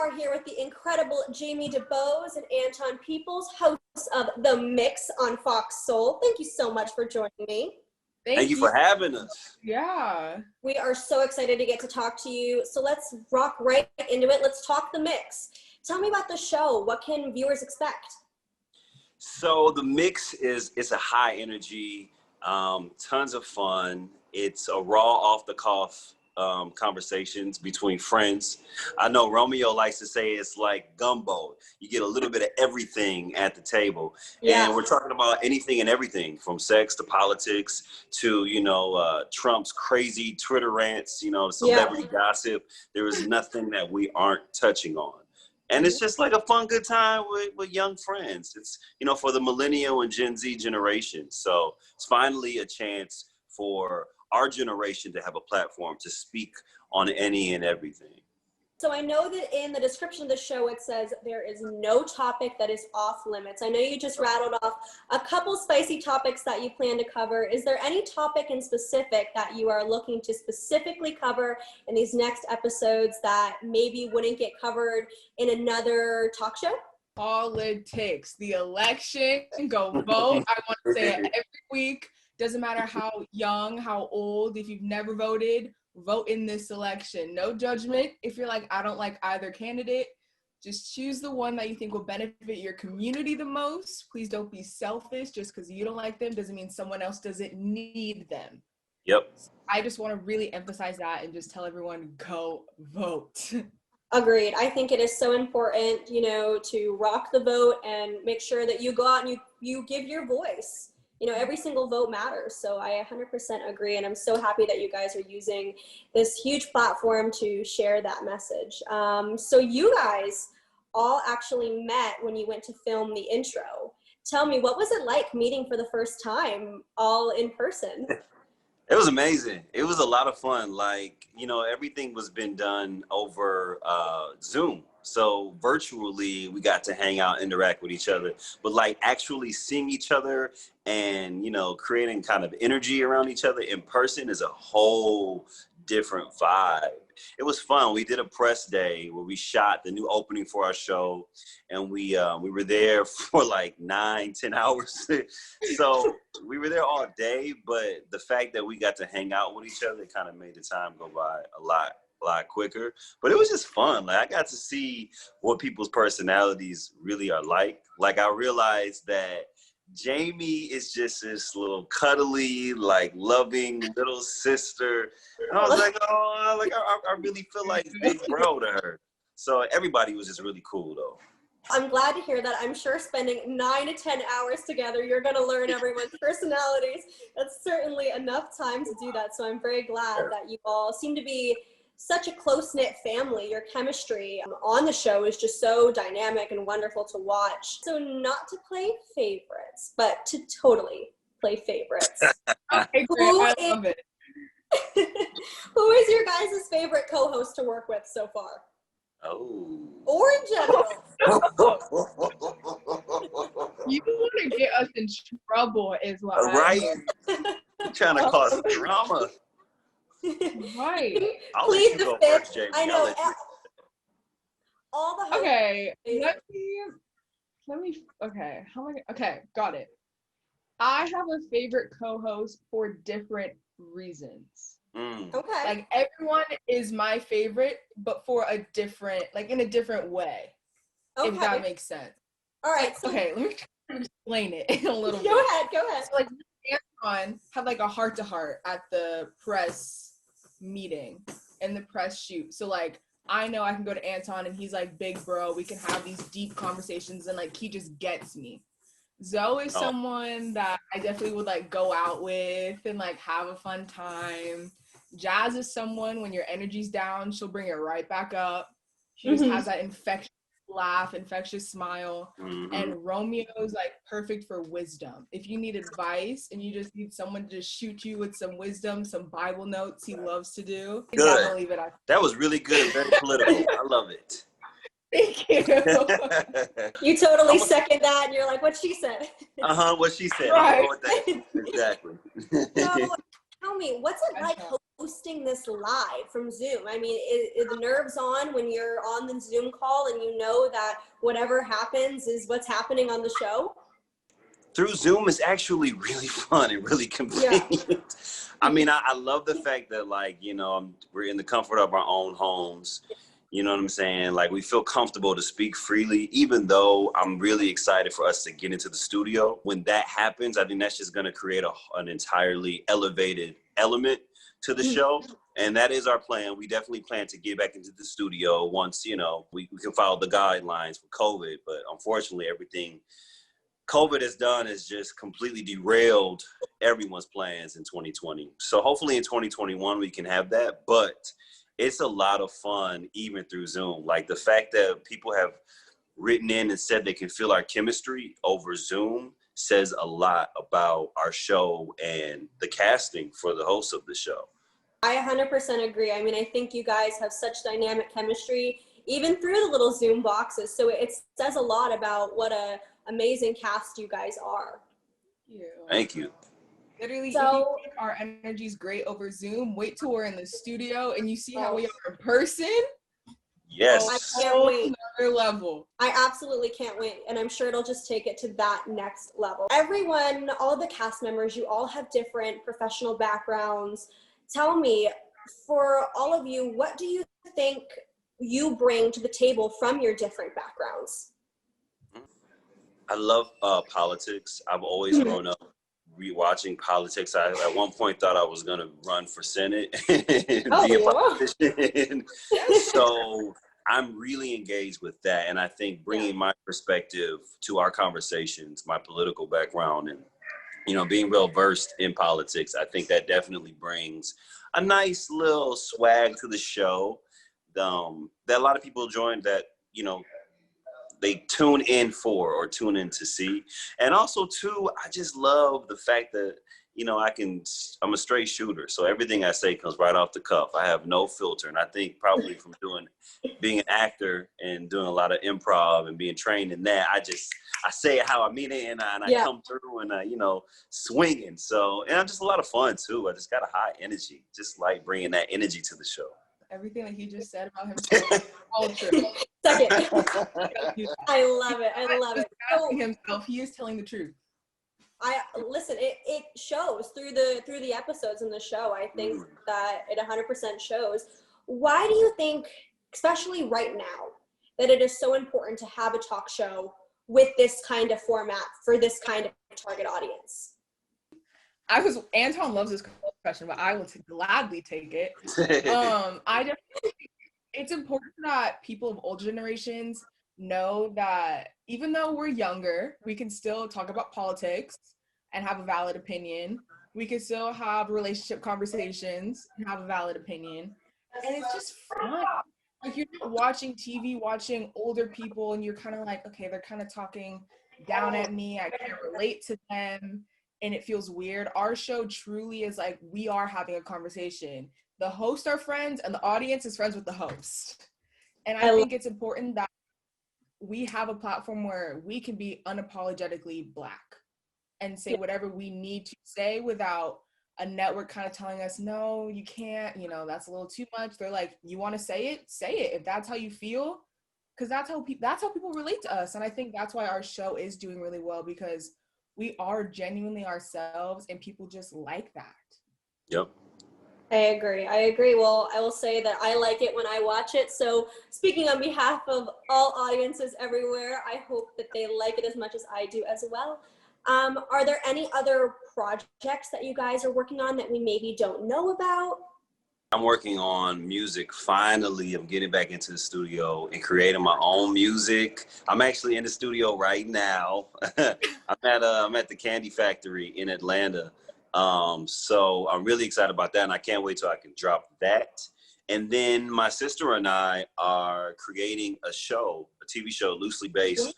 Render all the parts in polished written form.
are here with the incredible Jamie DuBose and Anton Peeples, hosts of The Mix on Fox Soul. Thank you so much for joining me. Thank you for having us. Yeah. We are so excited to get to talk to you. So let's rock right into it. Let's talk The Mix. Tell me about the show. What can viewers expect? So The Mix it's a high energy, tons of fun. It's a raw, off the cuff conversations between friends. I know Romeo likes to say it's like gumbo. You get a little bit of everything at the table. Yeah. And we're talking about anything and everything from sex to politics to, Trump's crazy Twitter rants, celebrity gossip. There is nothing that we aren't touching on. And it's just like a fun, good time with young friends. It's, for the millennial and Gen Z generation. So it's finally a chance for our generation to have a platform to speak on any and everything. So I know that in the description of the show, it says there is no topic that is off limits. I know you just rattled off a couple spicy topics that you plan to cover. Is there any topic in specific that you are looking to specifically cover in these next episodes that maybe wouldn't get covered in another talk show? All it takes, the election, go vote. I want to say it every week. Doesn't matter how young, how old, if you've never voted, vote in this election. No judgment. If you're like, I don't like either candidate, just choose the one that you think will benefit your community the most. Please don't be selfish. Just because you don't like them doesn't mean someone else doesn't need them. Yep. I just want to really emphasize that and just tell everyone, go vote. Agreed. I think it is so important, to rock the vote and make sure that you go out and you give your voice. Every single vote matters. So I 100% agree. And I'm so happy that you guys are using this huge platform to share that message. So you guys all actually met when you went to film the intro. Tell me, what was it like meeting for the first time all in person? It was amazing. It was a lot of fun. Everything was been done over Zoom. So virtually we got to hang out, interact with each other, but actually seeing each other and, creating kind of energy around each other in person is a whole different vibe. It was fun. We did a press day where we shot the new opening for our show, and we were there for 9-10 hours. So we were there all day, but the fact that we got to hang out with each other kind of made the time go by a lot quicker. But it was just fun. I got to see what people's personalities really are like. I realized that Jamie is just this little cuddly, loving little sister. And I was like, I really feel like big bro to her. So everybody was just really cool, though. I'm glad to hear that. I'm sure spending 9 to 10 hours together, you're going to learn everyone's personalities. That's certainly enough time to do that. So I'm very glad that you all seem to be such a close-knit family. Your chemistry on the show is just so dynamic and wonderful to watch. So not to play favorites, but to totally play favorites. Okay, great. I love it. Who is your guys' favorite co-host to work with so far? Oh. Or in general? You want to get us in trouble is what right? You're trying to cause drama. Right. Please the fifth. I know. All the hosts. Okay. Let me. Okay. How am I? Okay. Got it. I have a favorite co-host for different reasons. Okay. Everyone is my favorite, but for a different, in a different way. Okay. If that makes sense. All right. So okay. Let me try to explain it in a little bit. Go ahead. So Anton had a heart-to-heart at the press meeting and the press shoot. So I know I can go to Anton and he's big bro. We can have these deep conversations and he just gets me. Zoe is someone that I definitely would go out with and have a fun time. Jazz is someone when your energy's down, she'll bring it right back up. She just has that infectious laugh, infectious smile. And Romeo's perfect for wisdom. If you need advice and you just need someone to just shoot you with some wisdom, some Bible notes he loves to do. Good. Leave it that was really good and very political. I love it. Thank you. You totally second that and you're like, what she said. What she said. Right. Exactly. So tell me, what's it like hosting this live from Zoom? I mean, is the nerves on when you're on the Zoom call and you know that whatever happens is what's happening on the show? Through Zoom is actually really fun and really convenient. Yeah. I mean, I love the fact that, like, you know, we're in the comfort of our own homes. You know what I'm saying? Like, we feel comfortable to speak freely, even though I'm really excited for us to get into the studio. When that happens, I think that's just going to create an entirely elevated element to the show. And that is our plan. We definitely plan to get back into the studio once, you know, we can follow the guidelines for COVID. But unfortunately, everything COVID has done is just completely derailed everyone's plans in 2020. So hopefully in 2021, we can have that. But it's a lot of fun, even through Zoom. Like, the fact that people have written in and said they can feel our chemistry over Zoom says a lot about our show and the casting for the host of the show. I 100% agree. I mean, I think you guys have such dynamic chemistry, even through the little Zoom boxes. So it says a lot about what a amazing cast you guys are. Thank you. Literally, so, if you think our energy is great over Zoom, wait till we're in the studio and you see how we are in person. Yes. I can't wait. Another level. I absolutely can't wait. And I'm sure it'll just take it to that next level. Everyone, all the cast members, you all have different professional backgrounds. Tell me, for all of you, what do you think you bring to the table from your different backgrounds? I love politics. I've always grown up rewatching politics. I at one point thought I was going to run for Senate and be a politician. So I'm really engaged with that. And I think bringing my perspective to our conversations, my political background, and, you know, being well versed in politics, I think that definitely brings a nice little swag to the show that a lot of people join that, you know, they tune in for or tune in to see. And also, too, I just love the fact that, you know, I'm a straight shooter. So everything I say comes right off the cuff. I have no filter. And I think probably from being an actor and doing a lot of improv and being trained in that, I say it how I mean it, and I come through and you know, swinging. So, and I'm just a lot of fun too. I just got a high energy, just like bringing that energy to the show. Everything that he just said about himself is all true. Second. I love it. I love it. Himself, he is telling the truth. Listen, it shows through the episodes in the show. I think that it 100% shows. Why do you think, especially right now, that it is so important to have a talk show with this kind of format for this kind of target audience? Anton loves this question, but I will gladly take it. I definitely think it's important that people of older generations know that even though we're younger, we can still talk about politics and have a valid opinion. We can still have relationship conversations and have a valid opinion. And it's just fun. Like, you're not watching TV, watching older people, and you're kind of like, okay, they're kind of talking down at me. I can't relate to them. And it feels weird. Our show truly is like, we are having a conversation. The hosts are friends and the audience is friends with the host. And I think it's important that we have a platform where we can be unapologetically Black and say whatever we need to say without a network kind of telling us, no, you can't, you know, that's a little too much. They're like, you want to say it, if that's how you feel, because that's how people relate to us. And I think that's why our show is doing really well, because we are genuinely ourselves and people just like that. Yep. I agree. Well, I will say that I like it when I watch it. So speaking on behalf of all audiences everywhere, I hope that they like it as much as I do as well. Are there any other projects that you guys are working on that we maybe don't know about? I'm working on music. Finally, I'm getting back into the studio and creating my own music. I'm actually in the studio right now. I'm at the Candy Factory in Atlanta. So I'm really excited about that, and I can't wait till I can drop that. And then my sister and I are creating a TV show loosely based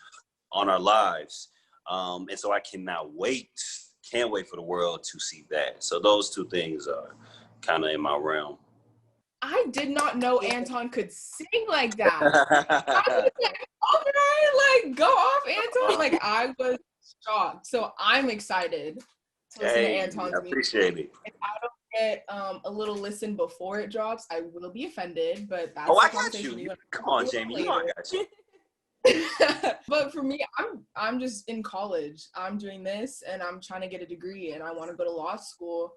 on our lives. And so I can't wait for the world to see that. So those two things are kind of in my realm. I did not know Anton could sing like that. I was like, okay, like, go off, Anton. Like, I was shocked. So I'm excited to listen to Anton's music. I appreciate it. If I don't get a little listen before it drops, I will be offended, but that's Oh, the I got conversation you. we Come on, Jamie. You know I got you. But for me, I'm just in college. I'm doing this and I'm trying to get a degree and I want to go to law school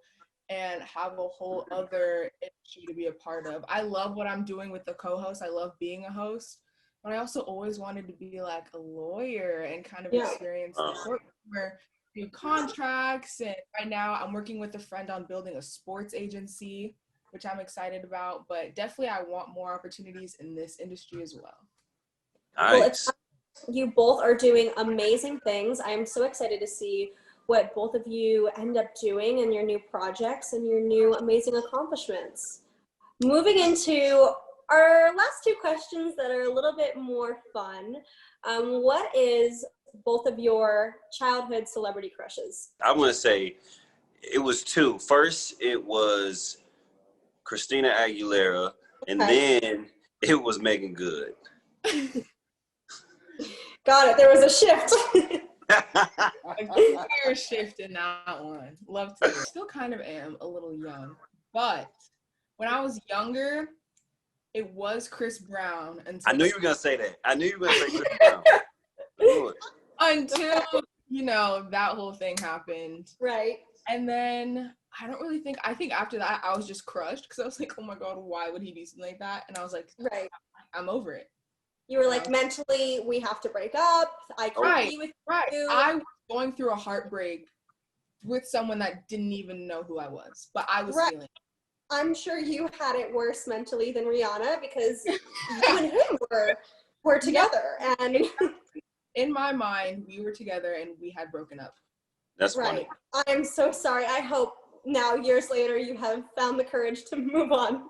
and have a whole other industry to be a part of. I love what I'm doing with the co-host. I love being a host, but I also always wanted to be like a lawyer and kind of experience the courtroom, do contracts. And right now I'm working with a friend on building a sports agency, which I'm excited about, but definitely I want more opportunities in this industry as well. Nice. Well, you both are doing amazing things. I'm so excited to see what both of you end up doing in your new projects and your new amazing accomplishments. Moving into our last two questions that are a little bit more fun. What is both of your childhood celebrity crushes? I'm going to say it was two. First, it was Christina Aguilera, and then it was Megan Good. Got it. There was a shift. A clear shift in that one. Love to. Still kind of am a little young, but when I was younger, it was Chris Brown. I knew you were gonna say that. I knew you were gonna say Chris Brown. Good. Until that whole thing happened. Right. And then I think after that I was just crushed because I was like, oh my god, why would he do something like that? And I was like, right, I'm over it. You were like, mentally, we have to break up. I can't be with you. I was going through a heartbreak with someone that didn't even know who I was, but I was feeling it. I'm sure you had it worse mentally than Rihanna because you and him were together. And in my mind, we were together and we had broken up. That's funny. I am so sorry. I hope now, years later, you have found the courage to move on.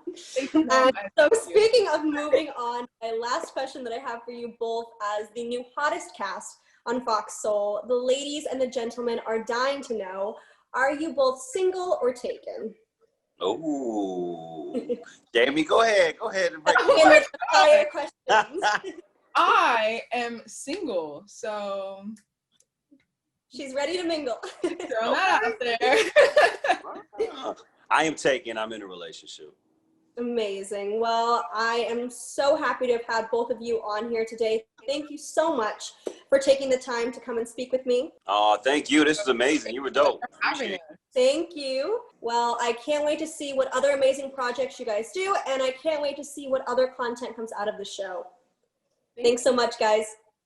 And so speaking of moving on, my last question that I have for you both as the new hottest cast on Fox Soul, the ladies and the gentlemen are dying to know, are you both single or taken? Oh, Jamie, go ahead and break it. Fire questions. I am single, so she's ready to mingle. Throw that out there. I am taken. I'm in a relationship. Amazing. Well, I am so happy to have had both of you on here today. Thank you so much for taking the time to come and speak with me. Oh, thank you. This is amazing. You were dope. Thank you. Well, I can't wait to see what other amazing projects you guys do, and I can't wait to see what other content comes out of the show. Thanks so much, guys.